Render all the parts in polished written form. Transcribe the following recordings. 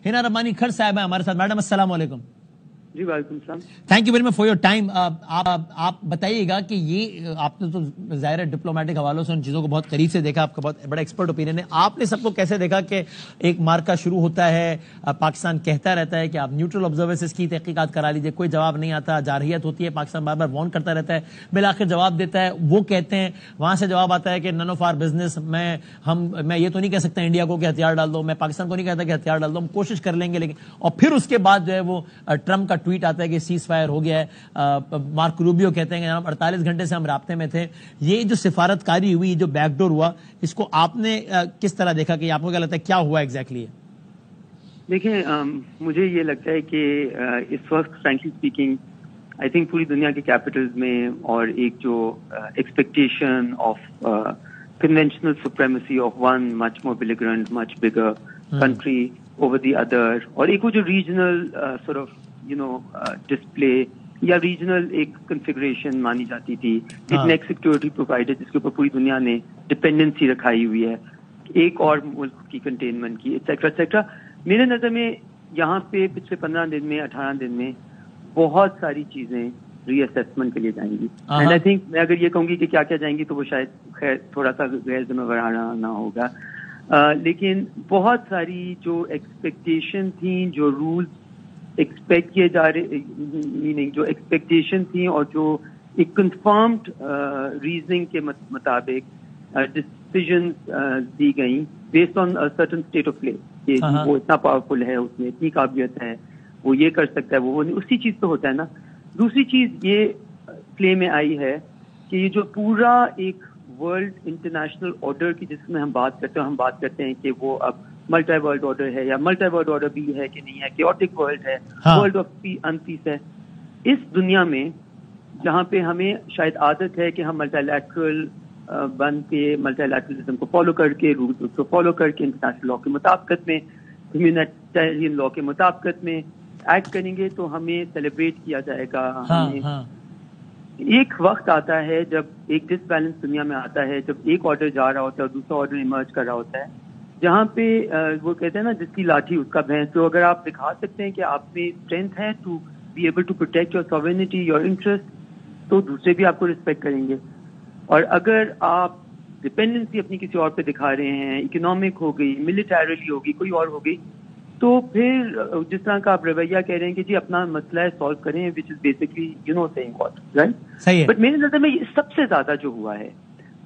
हिना रब्बानी खर साहब है हमारे साथ. मैडम अस्सलाम वालेकुम. जी वालेकुम सलाम. Thank you very much for your time. आप बताइएगा कि ये आपने तो ज़ाहिर है डिप्लोमेटिक हवालों से उन चीज़ों को बहुत करीब से देखा, आपका बहुत बड़ा एक्सपर्ट ओपिनियन है. आपने सबको कैसे देखा कि एक मार्का शुरू होता है, पाकिस्तान कहता रहता है कि आप न्यूट्रल ऑब्जर्वर्स की तहकीकात करा लीजिए, कोई जवाब नहीं आता, जारहियत होती है, पाकिस्तान बार बार वार्न करता रहता है, बिल आखिर जवाब देता है, वो कहते हैं, वहां से जवाब आता है कि नन ऑफ आवर बिजनेस. मैं ये तो नहीं कह सकता इंडिया को कि हथियार डाल दो, मैं पाकिस्तान को नहीं कहता कि हथियार डाल दो, हम कोशिश कर लेंगे, लेकिन और फिर उसके बाद जो है वो ट्रम्प का ट्वीट आता है कि सीज फायर हो गया है. मार्क रूबियो कहते हैं कि जनाब 48 घंटे से हम राब्ते में थे. ये जो सिफारतकारी हुई, जो बैकडोर हुआ, इसको आपने किस तरह देखा, कि आपको क्या लगता है क्या हुआ एग्जैक्टली? देखिए, मुझे ये लगता है कि इस वक्त फ्रैंकली स्पीकिंग आई थिंक पूरी दुनिया के कैपिटल्स में और एक जो expectation of conventional supremacy of one much more belligerent much bigger country over the other, और एक वो जो रीजनल सॉर्ट ऑफ डिस्प्ले या रीजनल एक कन्फिगरेशन मानी जाती थी, एक नेक्स्ट सिक्योरिटी प्रोवाइडर जिसके ऊपर पूरी दुनिया ने डिपेंडेंसी रखाई हुई है, एक और मुल्क की कंटेनमेंट की, एक्सेट्रा एक्सेट्रा. मेरे नजर में यहाँ पे पिछले 15 दिन में 18 दिन में बहुत सारी चीजें रीअसेसमेंट के लिए जाएंगी. एंड आई थिंक मैं अगर ये कहूंगी कि क्या क्या जाएंगी तो वो शायद खैर थोड़ा सा गैर जिम्मेवाराना ना होगा, लेकिन बहुत सारी जो एक्सपेक्टेशन थी, जो रूल्स एक्सपेक्ट किए जा रहे, मीनिंग जो एक्सपेक्टेशन थी और जो एक कंफर्म्ड रीजनिंग के मुताबिक डिसीजन दी गई based on certain state of play, कि वो इतना पावरफुल है, उसमें इतनी काबिलियत है, वो ये कर सकता है, वो नहीं, उसी चीज तो होता है ना. दूसरी चीज ये प्ले में आई है कि ये जो पूरा एक वर्ल्ड इंटरनेशनल ऑर्डर की जिसमें हम बात करते हैं कि वो अब मल्टी वर्ल्ड ऑर्डर है या मल्टी वर्ल्ड ऑर्डर भी है कि नहीं है, केओटिक वर्ल्ड है, वर्ल्ड ऑफ अनपीस है. इस दुनिया में जहाँ पे हमें शायद आदत है कि हम मल्टीलैटरल बन के मल्टीलैटरलिज्म को फॉलो करके, रूल्स को फॉलो करके, इंटरनेशनल लॉ के मुताबिकत में, ह्यूमैनिटेरियन लॉ के मुताबिकत में एक्ट करेंगे तो हमें सेलिब्रेट किया जाएगा. एक वक्त आता है जब एक डिसबैलेंस दुनिया में आता है, जब एक ऑर्डर जा रहा होता है और दूसरा ऑर्डर इमर्ज कर रहा होता है, जहाँ पे वो कहते हैं ना जिसकी लाठी उसका भैंस. तो अगर आप दिखा सकते हैं कि आप में स्ट्रेंथ है to be able to protect your sovereignty, your interest, तो दूसरे भी आपको रिस्पेक्ट करेंगे. और अगर आप डिपेंडेंसी अपनी किसी और पे दिखा रहे हैं, इकोनॉमिक हो गई, मिलिटरीली होगी, कोई और हो गई, तो फिर जिस तरह का आप रवैया कह रहे हैं कि जी अपना मसला है सॉल्व करें, which is basically saying what, right? सही है. बट मेरे नजर में सबसे ज्यादा जो हुआ है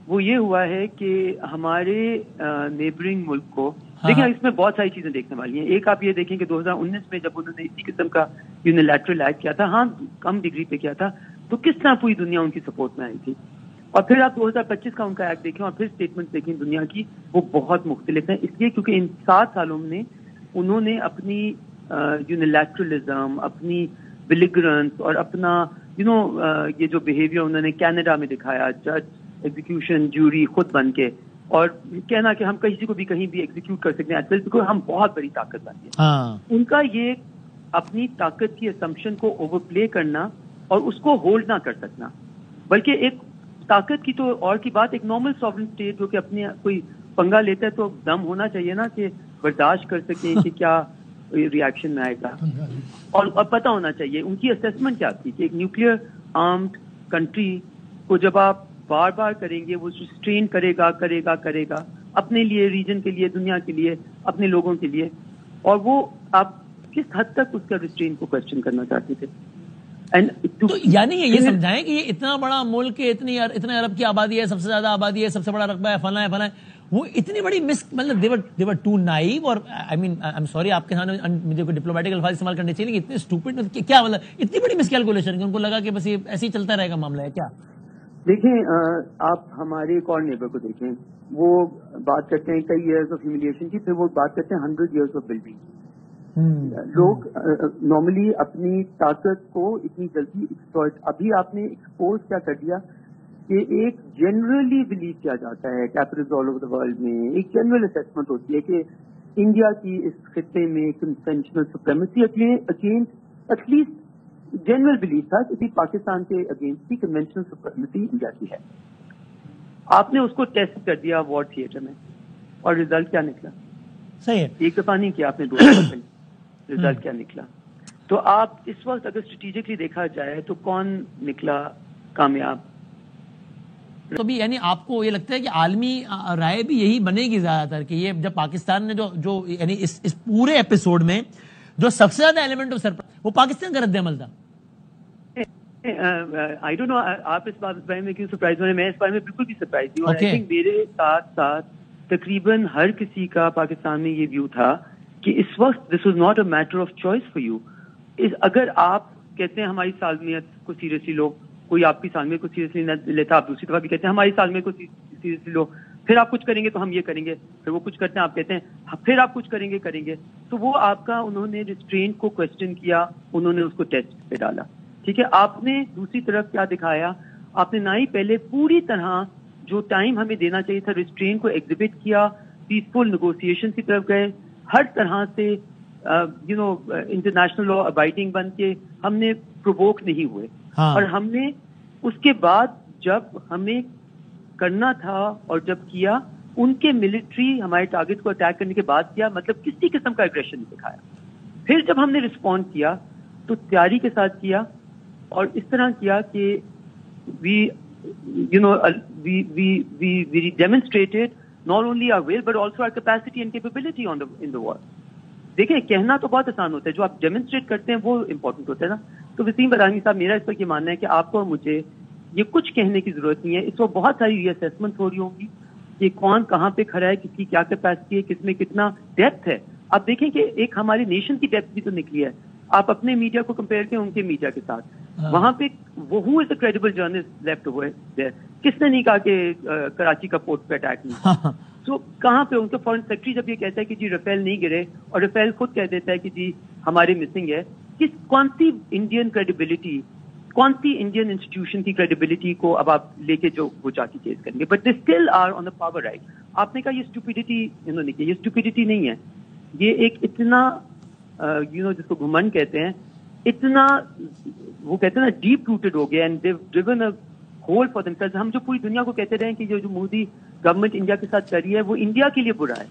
वो ये हुआ है कि हमारे नेबरिंग मुल्क को, देखिए इसमें बहुत सारी चीजें देखने वाली हैं. एक आप ये देखें कि 2019 में जब उन्होंने इसी किस्म का यूनिलैटरल एक्ट किया था, हाँ कम डिग्री पे किया था, तो किस तरह पूरी दुनिया उनकी सपोर्ट में आई थी. और फिर आप 2025 का उनका एक्ट देखें और फिर स्टेटमेंट देखें दुनिया की, वो बहुत मुख्तलिफ है. इसलिए क्योंकि इन 7 सालों में उन्होंने अपनी यूनिलैटरलिज्म, अपनी बिलिग्रेंस और अपना ये जो बिहेवियर उन्होंने कनाडा में दिखाया, जज, एग्जीक्यूशन, ज्यूरी खुद बन के, और कहना कि हम किसी को भी कहीं भी एग्जीक्यूट कर सकते हैं, बिल्कुल हम बहुत बड़ी ताकत बन गए. उनका ये अपनी ताकत की असम्पशन को ओवरप्ले करना और उसको होल्ड ना कर सकना, बल्कि एक ताकत की तो और की बात, एक नॉर्मल सॉवरेन स्टेट जो कि अपने कोई पंगा लेता है तो दम होना चाहिए ना कि बर्दाश्त कर सके कि क्या रिएक्शन में आएगा, और पता होना चाहिए उनकी असेसमेंट क्या थी कि एक न्यूक्लियर आर्म्ड कंट्री को जब आप बार बार करेंगे, वो स्ट्रेन करेगा अपने लिए, रीजन के लिए, दुनिया के लिए, अपने लोगों के लिए, और वो आप किस हद तक उसका रिस्ट्रेन को क्वेश्चन करना चाहते थे. तो यानी ये समझाएं कि ये इतना बड़ा मुल्क है, इतने अरब की आबादी है, सबसे ज्यादा आबादी है, सबसे बड़ा रकबा है, फला है, वो इतनी बड़ी मतलब देवर टू नाइव, और I mean I am sorry आपके सामने मुझे कोई डिप्लोमेटिक अल्फाज इस्तेमाल करने चाहिए, इतने स्टूपिड, क्या मतलब इतनी बड़ी मिसकैलकुलेशन कि उनको लगा कि बस ये ऐसे ही चलता रहेगा मामला है क्या? देखें, आप हमारे एक और नेबर को देखें, वो बात करते हैं कई इयर्स ऑफ ह्यूमिलिएशन की, फिर वो बात करते हैं 100 years ऑफ बिल्डिंग. लोग नॉर्मली अपनी ताकत को इतनी जल्दी एक्सप्लॉइट, अभी आपने एक्सपोज क्या कर दिया कि एक जनरली बिलीव किया जाता है Capitals all over the world में, एक जनरल असेसमेंट होती है कि इंडिया की इस खित्ते में conventional supremacy against, at least general belief था कि पाकिस्तान के अगेंस्ट की कन्वेंशनल सुप्रीमेसी इंडिया की है. आपने उसको टेस्ट कर दिया वॉर थिएटर में, और रिजल्ट क्या निकला? सही है. एक दफा नहीं किया आपने, 2 दफा. रिजल्ट क्या निकला. तो आप इस वक्त अगर स्ट्रेटेजिकली देखा जाए तो कौन निकला कामयाब. तो भी यानी आपको ये लगता है कि आलमी राय भी यही बनेगी ज्यादातर कि ये जब पाकिस्तान ने जो यानी इस पूरे एपिसोड में जो सबसे ज्यादा एलिमेंट ऑफ सरप्राइज वो पाकिस्तान का रद्द अमल था. आई डोंट नो आप इस बारे में क्यों सरप्राइज हो रहे हैं. मैं इस बारे में बिल्कुल भी सरप्राइज नहीं हूं. आई थिंक मेरे साथ साथ तकरीबन हर किसी का पाकिस्तान में ये व्यू था कि इस वक्त this was not a matter of choice for you. अगर आप कहते हैं हमारी सालमियत को सीरियसली लो, कोई आपकी सालमियत को सीरियसली न लेता, आप दूसरी तरफ भी कहते हैं हमारी सालमियत को सीरियसली लो, फिर आप कुछ करेंगे तो हम ये करेंगे, फिर वो कुछ करते हैं आप कहते हैं फिर आप कुछ करेंगे. तो वो आपका उन्होंने रिस्ट्रेंट को क्वेश्चन किया, उन्होंने उसको टेस्ट पे डाला. ठीक है, आपने दूसरी तरफ क्या दिखाया, आपने ना ही पहले पूरी तरह जो टाइम हमें देना चाहिए था रिस्ट्रेंट को एग्जिबिट किया, पीसफुल नेगोशिएशन की तरफ गए, हर तरह से इंटरनेशनल लॉ अबाइडिंग बन के हमने प्रोवोक नहीं हुए. हाँ. और हमने उसके बाद जब हमें करना था और जब किया, उनके मिलिट्री हमारे टारगेट को अटैक करने के बाद किया, मतलब किसी किस्म का एग्रेशन नहीं दिखाया. फिर जब हमने रिस्पॉन्ड किया तो तैयारी के साथ किया और इस तरह किया कि we demonstrated not only our will but also our capacity and capability in the war. देखिए, कहना तो बहुत आसान होता है, जो आप डेमोन्स्ट्रेट करते हैं वो इम्पोर्टेंट होता है ना. तो वसीम बदामी साहब, मेरा इस पर ये मानना है कि आपको और मुझे ये कुछ कहने की जरूरत नहीं है. इस वक्त बहुत सारी रीअसेसमेंट हो रही होंगी कि कौन कहाँ पे खड़ा है, किसकी क्या कैपेसिटी है, किसमें कितना डेप्थ है. आप देखें कि एक हमारी नेशन की डेप्थ भी तो निकली है. आप अपने मीडिया को कंपेयर करें उनके मीडिया के साथ. वहां पे वो who is a credible journalist left हुए देयर. किसने नहीं कहा कि कराची का पोर्ट पे अटैक नहीं. तो कहाँ पे उनका फॉरेन सेक्रेटरी जब ये कहता है कि जी रफेल नहीं गिरे और रफेल खुद कह देता है कि जी हमारे मिसिंग है, कौन सी इंडियन क्रेडिबिलिटी, कौन सी इंडियन इंस्टीट्यूशन की क्रेडिबिलिटी को अब आप लेके जो वो जाके केस करेंगे. But they still are on the power right. आपने कहा ये स्टुपिडिटी इन्होंने की, ये स्टुपिडिटी नहीं है. ये एक इतना जिसको घुमंड कहते हैं, इतना वो कहते हैं ना डीप रूटेड हो गया and they driven a hole for themselves. हम जो पूरी दुनिया को कहते रहे कि जो मोदी गवर्नमेंट इंडिया के साथ कर रही है वो इंडिया के लिए बुरा है,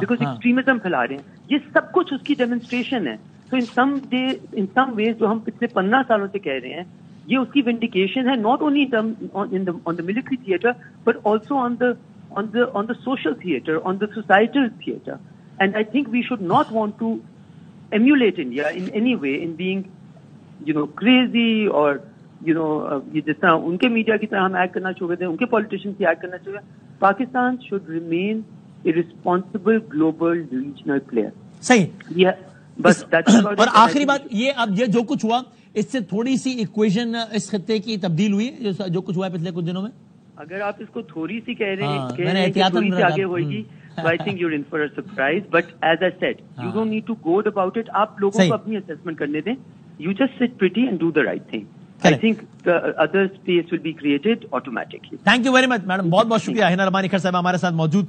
बिकॉज एक्सट्रीमिज्म फैला रहे हैं. ये सब कुछ उसकी डेमोन्स्ट्रेशन है. तो इन सम वेज जो हम पिछले 15 सालों से कह रहे हैं, ये उसकी विंडिकेशन है, not only on the military theatre but also on the social theatre, on the societal theatre. And I think we should not want to emulate India in any way in being, crazy or, ये जिस तरह उनके media की तरह हम act करना चाहते हैं, उनके पॉलिटिशियंस की एक्ट करना चाहिए. Pakistan should remain a responsible global regional player. सही. बस और आखिरी बात ये जो कुछ हुआ इससे थोड़ी सी इक्वेशन इस खत्ते की तब्दील हुई, जो कुछ हुआ है पिछले कुछ दिनों में. अगर आप इसको थोड़ी सी कह रहे हैं कि थोड़ी सी आगे होगी, so I think you're in for a surprise. But as I said, you don't need to goad about it. आप लोगों को अपनी assessment करने दें. You just sit pretty and do the right thing. I think the other space will be created automatically. Thank you very much, madam. बहुत शुक्रिया. हिना रबानी खर साहब हमारे साथ मौजूद